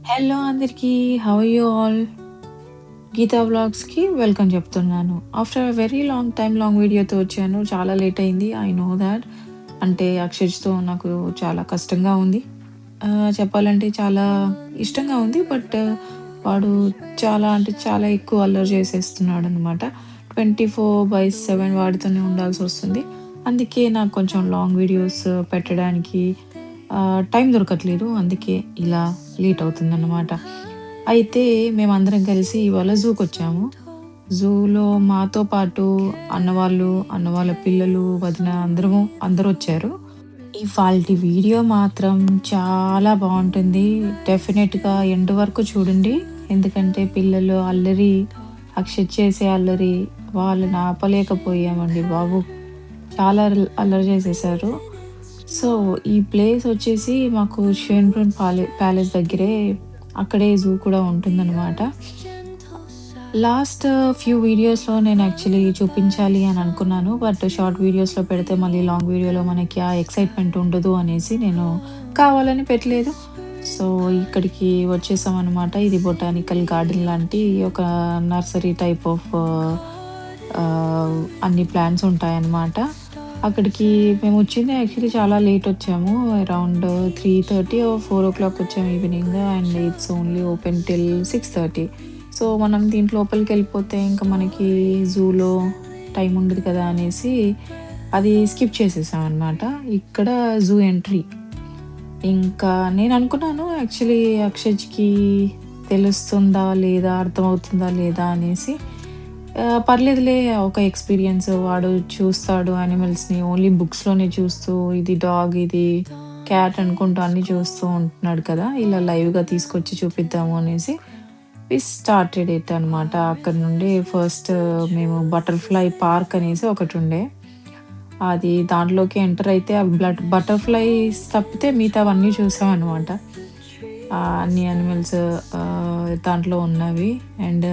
Hello అందరికీ. How are you all? Geeta వ్లాగ్స్‌కి welcome చెప్తున్నాను. ఆఫ్టర్ ఎ వెరీ లాంగ్ వీడియోతో వచ్చాను. చాలా లేట్ అయింది. I know thought. అంటే అక్షయ్‌తో నాకు చాలా కష్టంగా ఉంది. చెప్పాలంటే చాలా ఇష్టంగా ఉంది. బట్ వాడు చాలా అంటే చాలా ఎక్కువ అల్లరి చేసేస్తున్నాడనమాట. 24/7 వాడితోనే ఉండాల్సొస్తుంది. అందుకే నాకు కొంచెం లాంగ్ వీడియోస్ పెట్టడానికి టైం దొరకట్లేదు. అందుకే ఇలా లేట్ అవుతుందన్నమాట. అయితే మేమందరం కలిసి ఇవాళ జూకొచ్చాము. జూలో మాతో పాటు అన్నవాళ్ళు, అన్న వాళ్ళ పిల్లలు, వదిన అందరొచ్చారు. ఇవాల్టి వీడియో మాత్రం చాలా బావుంటుంది. డెఫినెట్‌గా ఎండ్ వరకు చూడండి. ఎందుకంటే పిల్లలు అల్లరి, అక్షయ్ చేసే అల్లరి వాళ్ళని ఆపలేకపోయామండి బాబు! చాలా అల్లరి చేసేశారు. సో, ఈ ప్లేస్ వచ్చేసి మాకు షేన్‌బ్రన్ ప్యాలెస్ దగ్గరే అక్కడే జూ కూడా ఉంటుందనమాట. లాస్ట్ ఫ్యూ వీడియోస్‌లో నేను యాక్చువల్లీ చూపించాలి అని అనుకున్నాను. బట్ షార్ట్ వీడియోస్‌లో పెడితే మళ్ళీ లాంగ్ వీడియోలో మనకి ఆ ఎక్సైట్‌మెంట్ ఉండదు అనేసి నేను కావాలని పెట్టలేదు. సో, ఇక్కడికి వచ్చేసామనమాట. ఇది బొటానికల్ గార్డెన్ లాంటి ఒక నర్సరీ టైప్ ఆఫ్ అన్ని ప్లాంట్స్ ఉంటాయన్నమాట. అక్కడికి మేమొచ్చింది యాక్చువల్లీ చాలా లేట్ వచ్చాము. అరౌండ్ 3:30 ఆర్ 4:00 వచ్చాము evening. And it's only open till 6:30. So, మనం దీంట్లో లోపలికెళ్ళిపోతే ఇంకా మనకి జూలో టైం ఉండదు కదా అనేసి అది స్కిప్ చేసేసామనమాట. ఇక్కడ జూ ఎంట్రీ. ఇంకా నేననుకున్నాను యాక్చువల్లీ అక్షయ్‌కి తెలుస్తుందా లేదా? అర్థమవుతుందా లేదా? అనేసి. పర్లేదులే ఒక ఎక్స్‌పీరియన్స్ వాడు చూస్తాడు యానిమల్స్‌ని ఓన్లీ బుక్స్‌లోనే చూస్తూ ఇది డాగ్, ఇది క్యాట్ అనుకుంటూ అన్నీ చూస్తూ ఉంటున్నాడు కదా! ఇలా లైవ్‌గా తీసుకొచ్చి చూపిద్దాము అనేసి వి స్టార్టెడ్ ఇట్ అనమాట. అక్కడి నుండి ఫస్ట్ మేము బటర్‌ఫ్లై పార్క్ అనేసి ఒకటుండే. అది దాంట్లోకి ఎంటర్ అయితే ఆ బటర్‌ఫ్లైస్ తప్పితే మిగతావన్నీ చూసామనమాట. అన్ని యానిమల్స్ దాంట్లో ఉన్నవి. అండ్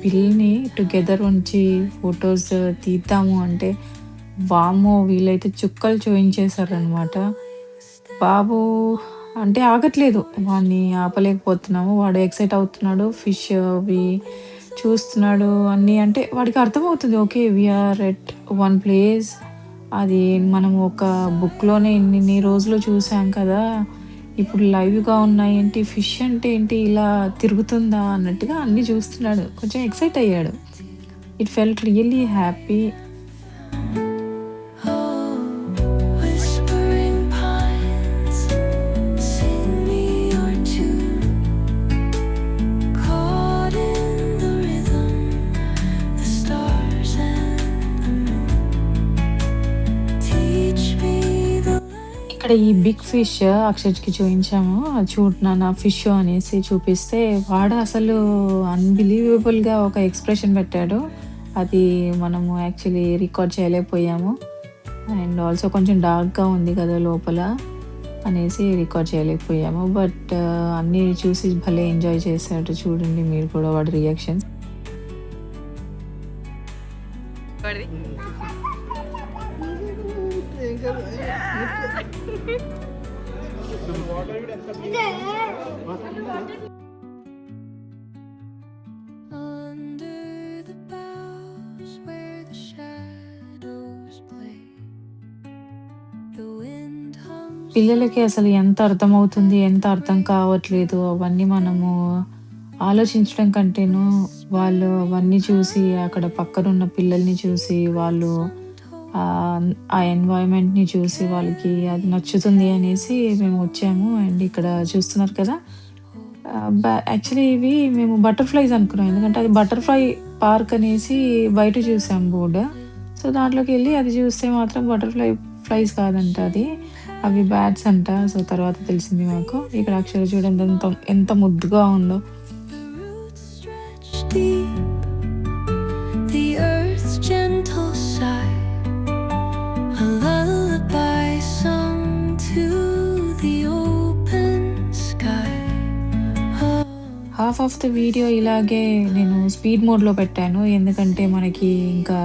పిల్లల్ని టుగెదర్ ఉంచి ఫోటోస్ తీద్దాము అంటే వామ్మో! వీళ్ళైతే చుక్కలు చూయించేశారనమాట. బాబు అంటే ఆగట్లేదు. వాడిని ఆపలేకపోతున్నాము. వాడు ఎక్సైట్ అవుతున్నాడు. ఫిష్ అవి చూస్తున్నాడు అన్నీ. అంటే వాడికి అర్థమవుతుంది. Okay. We are at one place. అది మనం ఒక బుక్‌లోనే ఇన్నిన్ని రోజులు చూసాం కదా! ఇప్పుడు లైవ్‌గా ఉన్నాయేంటి? ఫిష్ అంటే ఏంటి? ఇలా తిరుగుతుందా? అన్నట్టుగా అన్నీ చూస్తున్నాడు. కొంచెం ఎక్సైట్ అయ్యాడు. It felt really happy. Whispering pines, sing me your tune. Caught in the rhythm, the stars and the moon. Teach me the ఇక్కడ ఈ బిగ్ ఫిష్ అక్షయ్‌కి చూయించాము. అది చూడు నాన్న ఫిష్ అనేసి చూపిస్తే వాడు అసలు అన్‌బిలీవబుల్‌గా ఒక ఎక్స్‌ప్రెషన్ పెట్టాడు. అది మనము యాక్చువల్లీ రికార్డ్ చేయలేకపోయాము. అండ్ ఆల్సో కొంచెం డార్క్‌గా ఉంది కదా లోపల అనేసి రికార్డ్ చేయలేకపోయాము. బట్ అన్నీ చూసి భలే ఎంజాయ్ చేశాడు. చూడండి మీరు కూడా వాడి reactions. under the boughs where the shadows play. The wind hums పిల్లలకి అసలు ఎంత అర్థమవుతుంది, ఎంత అర్థం కావట్లేదు అవన్నీ మనము ఆలోచించడం కంటేను, వాళ్ళు అవన్నీ చూసి అక్కడ పక్కనున్న పిల్లల్ని చూసి వాళ్ళు ఆ ఎన్వైర్న్‌మెంట్‌ని చూసి వాళ్ళకి అది నచ్చుతుంది అనేసి మేము వచ్చాము. అండ్ ఇక్కడ చూస్తున్నారు కదా! యాక్చువల్లీ ఇవి మేము బటర్‌ఫ్లైస్ అనుకున్నాం. ఎందుకంటే అది బటర్‌ఫ్లై పార్క్ అనేసి బయట చూసాం బోర్డ్. సో, దాంట్లోకెళ్ళి అది చూస్తే మాత్రం ఫ్లైస్ కాదంట అది. అవి బ్యాట్స్ అంట. సో, తర్వాత తెలిసింది మాకు. ఇక్కడ అక్షర చూడండి ఎంత ముద్దుగా ఉందో. roots stretch deep, the earth's gentle sigh, a lullaby sung to the open sky. Oh, half of the video ఇలాగే నేను స్పీడ్ మోడ్‌లో పెట్టాను. ఎందుకంటే మనకి ఇంకా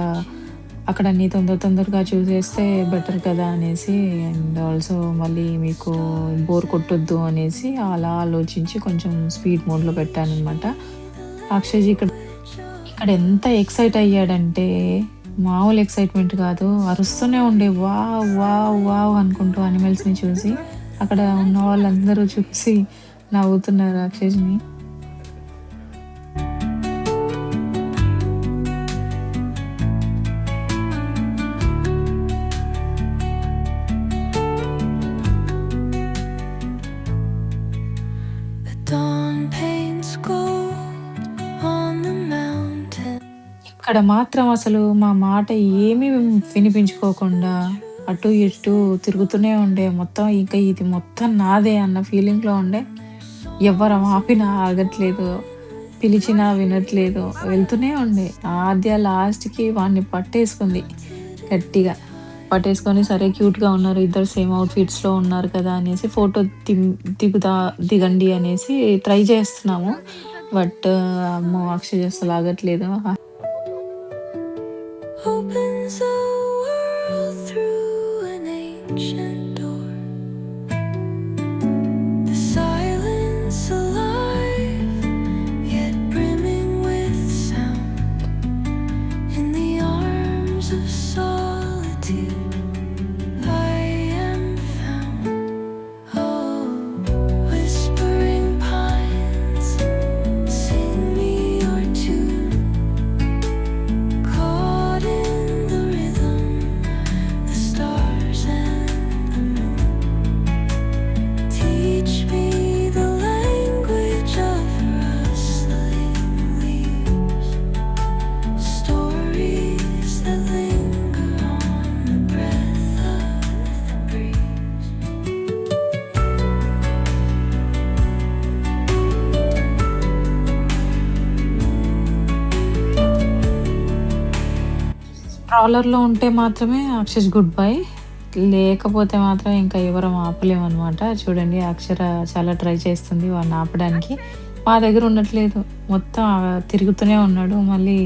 అక్కడ అన్నీ తొందరగా చూసేస్తే బెటర్ కదా అనేసి అండ్ ఆల్సో మళ్ళీ మీకు బోర్ కొట్టొద్దు అనేసి అలా ఆలోచించి కొంచెం స్పీడ్ మోడ్‌లో పెట్టాననమాట. అక్షయ్‌జీ ఇక్కడ ఎంత ఎక్సైట్ అయ్యాడంటే మామూలు ఎక్సైట్‌మెంట్ కాదు. అరుస్తూనే ఉండే వావ్! వావ్! వావ్! అనుకుంటూ యానిమల్స్‌ని చూసి. అక్కడ ఉన్న వాళ్ళందరూ చూసి నవ్వుతున్నారు అక్షయ్‌ని. The dawn paints gold on the mountain. ఇక్కడ మాత్రం అసలు మా మాట ఏమీ వినిపించుకోకుండా అటు ఇటు తిరుగుతూనే ఉండే. మొత్తం ఇంక ఇది మొత్తం నాదే అన్న ఫీలింగ్‌లో ఉండే. ఎవ్వరం ఆపినా ఆగట్లేదు. పిలిచినా వినట్లేదు. వెళ్తూనే ఉండే. ఆద్య లాస్ట్‌కి వాడిని పట్టేసుకుంది గట్టిగా. పట్టేసుకొని సరే క్యూట్‌గా ఉన్నారు. ఇద్దరు సేమ్ అవుట్‌ఫిట్స్‌లో ఉన్నారు కదా అనేసి ఫోటో దిగండి అనేసి ట్రై చేస్తున్నాము. బట్ అమ్మో! అక్షయ్ అసలు ఆగట్లేదు. Opens the world through an ancient door. The silence alive, yet brimming with sound. In the arms of solitude, I am found. Oh, whispering pines, sing me your tune. Caught in the rhythm, the stars and the moon. Teach me the language of rustling leaves. Stories that linger on the breath of the breeze. ట్రాలర్‌లో ఉంటే మాత్రమే Akshay good bye. లేకపోతే మాత్రం ఇంకా ఎవరం ఆపలేమనమాట. చూడండి అక్షర చాలా try చేస్తుంది వాడిని ఆపడానికి. మా దగ్గర ఉండట్లేదు. మొత్తం తిరుగుతూనే ఉన్నాడు. మళ్ళీ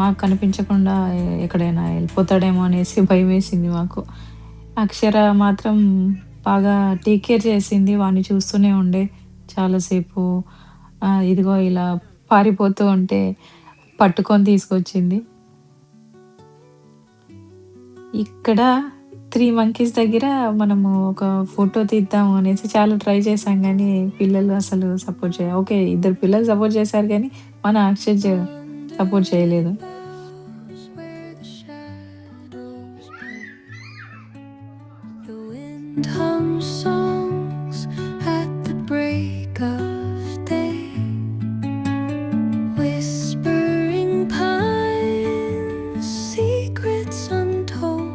మాకు కనిపించకుండా ఎక్కడైనా వెళ్ళిపోతాడేమో అనేసి భయమేసింది మాకు. అక్షర మాత్రం బాగా టేక్ కేర్ చేసింది. వాడిని చూస్తూనే ఉండే చాలాసేపు. ఇదిగో ఇలా పారిపోతూ ఉంటే పట్టుకొని తీసుకొచ్చింది. ఇక్కడ 3 మంకీస్ దగ్గర మనము ఒక ఫోటో తీద్దాము అనేసి చాలా ట్రై చేశాం గానీ, పిల్లలు అసలు సపోర్ట్ ఓకే. ఇద్దరు పిల్లలు సపోర్ట్ చేశారు గానీ, మన అక్షయ్ సపోర్ట్ చేయలేదు. Where the shadows play. The wind hums songs at the break of day. Whispering pines, secrets untold.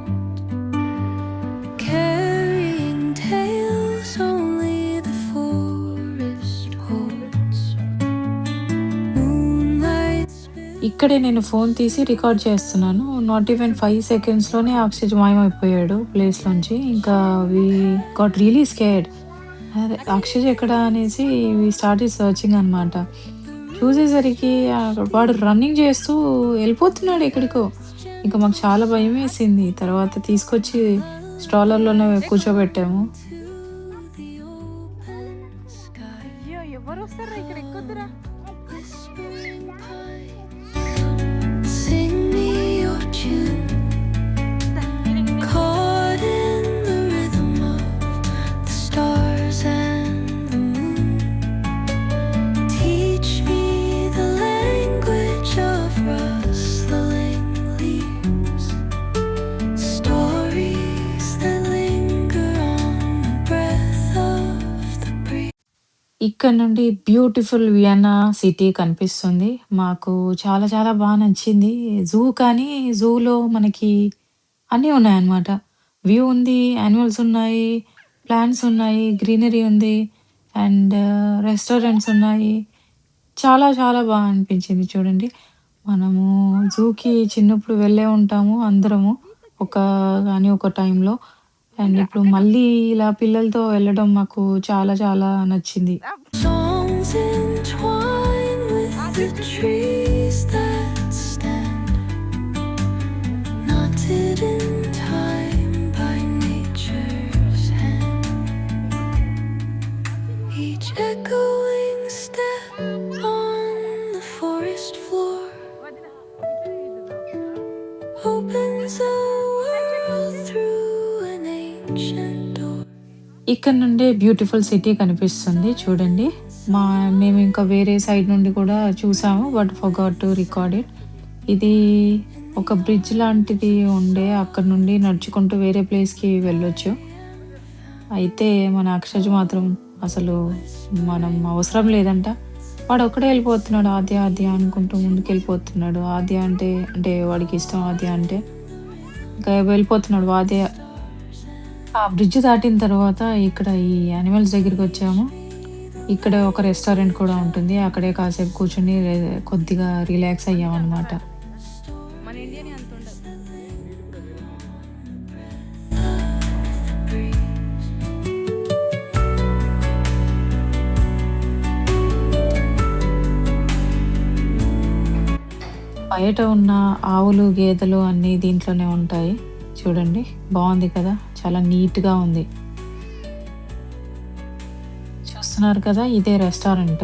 Carrying tales only the forest holds. Moonlight ఇక్కడే నేను ఫోన్ తీసి రికార్డ్ చేస్తున్నాను. నాట్ ఈవెన్ 5 సెకండ్స్‌లోనే అక్షయ్ మాయమైపోయాడు ప్లేస్‌లోంచి. ఇంకా వి గాట్ రియల్లీ స్కేర్డ్. అదే అక్షయ్ ఎక్కడ అనేసి వి స్టార్టెడ్ సెర్చింగ్ అనమాట. చూసేసరికి వాడు రన్నింగ్ చేస్తూ వెళ్ళిపోతున్నాడు ఎక్కడికో. ఇంకా మాకు చాలా భయమేసింది. తర్వాత తీసుకొచ్చి స్ట్రాలర్‌లోనే కూర్చోబెట్టాము. the open sky. Whispering pines, sing me your tune. Caught in the rhythm of the stars and the moon. Teach me the language of rustling leaves. Stories that linger on the breath of the breeze. ఇక్కడ నుండి beautiful Vienna city కనిపిస్తుంది. మాకు చాలా చాలా నచ్చింది. Zoo కానీ జూలో మనకి అన్నీ ఉన్నాయన్నమాట. వ్యూ ఉంది, యానిమల్స్ ఉన్నాయి, ప్లాంట్స్ ఉన్నాయి, గ్రీనరీ ఉంది అండ్ రెస్టారెంట్స్ ఉన్నాయి. చాలా చాలా అనిపించింది చూడండి. మనము జూకి చిన్నప్పుడు వెళ్ళే ఉంటాము అందరము. ఒక టైంలో. అండ్ ఇప్పుడు మళ్ళీ ఇలా పిల్లలతో వెళ్ళడం మాకు చాలా నచ్చింది. Songs entwine with the trees that stand, not ఇక్కడ నుండే బ్యూటిఫుల్ సిటీ కనిపిస్తుంది చూడండి. మా మేము ఇంకా వేరే సైడ్ నుండి కూడా చూసాము. But forgot to record it. ఇది ఒక బ్రిడ్జ్ లాంటిది ఉండే అక్కడి నుండి నడుచుకుంటూ వేరే ప్లేస్‌కి వెళ్ళొచ్చు. అయితే మన అక్షజ్ మాత్రం అసలు మనం అవసరం లేదంట. వాడొక్కడే ఎళ్ళిపోతున్నాడు ఆద్య, ఆద్య అనుకుంటూ ముందుకెళ్ళిపోతున్నాడు. ఆద్య అంటే వాడికిష్టం ఆద్య అంటే. ఇంకా వెళ్ళిపోతున్నాడు. ఆ బ్రిడ్జ్ దాటిన తర్వాత ఇక్కడ ఈ యానిమల్స్ దగ్గరికొచ్చాము. ఇక్కడ ఒక రెస్టారెంట్ కూడా ఉంటుంది. అక్కడే కాసేపు కూర్చొని కొద్దిగా రిలాక్స్ అయ్యామనమాట. మన ఇండియాని అంత ఉండదు. బయట ఉన్న ఆవులు, గేదెలు అన్నీ దీంట్లోనే ఉంటాయి. చూడండి బావుంది కదా! చాలా నీట్‌గా ఉంది. చూస్తున్నారు కదా! ఇదే రెస్టారెంట్.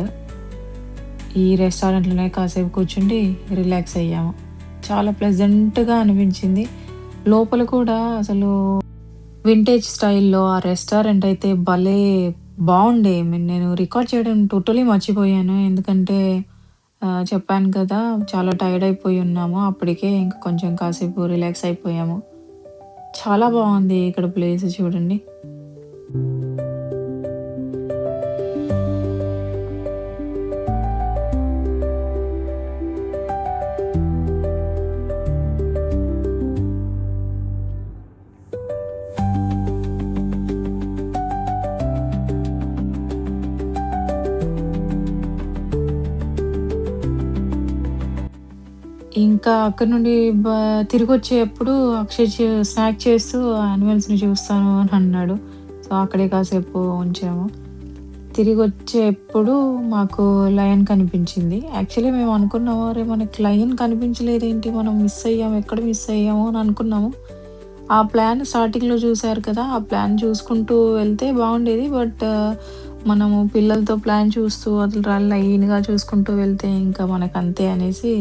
ఈ రెస్టారెంట్‌లోనే కాసేపు కూర్చుండి రిలాక్స్ అయ్యాము. చాలా ప్లెజెంట్‌గా అనిపించింది. లోపల కూడా అసలు వింటేజ్ స్టైల్‌లో ఆ రెస్టారెంట్ అయితే భలే బావుండే. నేను రికార్డ్ చేయడం టోటలీ మర్చిపోయాను. ఎందుకంటే చెప్పాను కదా! చాలా టైర్డ్ అయిపోయి ఉన్నాము. అప్పటికే ఇంక కొంచెం కాసేపు రిలాక్స్ అయిపోయాము. చాలా బావుంది ఇక్కడ ప్లేస్ చూడండి. ఇంకా అక్కడి నుండి తిరిగొచ్చేప్పుడు అక్షయ్ స్నాక్ చేస్తూ యానిమల్స్‌ని చూస్తాను అని అన్నాడు. సో, అక్కడే కాసేపు ఉంచాము. తిరిగొచ్చేప్పుడు మాకు లయన్ కనిపించింది. యాక్చువల్లీ మేము అనుకున్నాము, అరే! మనకి లయన్ కనిపించలేదేంటి? మనం మిస్ అయ్యాము. ఎక్కడ మిస్ అయ్యాము అని అనుకున్నాము. ఆ ప్లాన్ స్టార్టింగ్‌లో చూసారు కదా! ఆ ప్లాన్ చూసుకుంటూ వెళ్తే బావుండేది. బట్ మనము పిల్లలతో ప్లాన్ చూస్తూ లైన్‌గా చూసుకుంటూ వెళ్తే ఇంకా మనకంతే అనేసి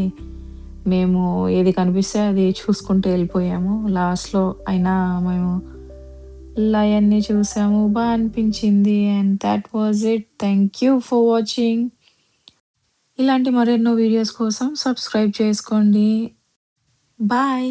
మేము ఏది కనిపిస్తే అది చూసుకుంటూ వెళ్ళిపోయాము. లాస్ట్‌లో అయినా మేము లయన్‌ని చూసాము. అనిపించింది. And thought was it. Thank you for watching. ఇలాంటి మరెన్నో వీడియోస్ కోసం సబ్స్క్రైబ్ చేసుకోండి. బాయ్.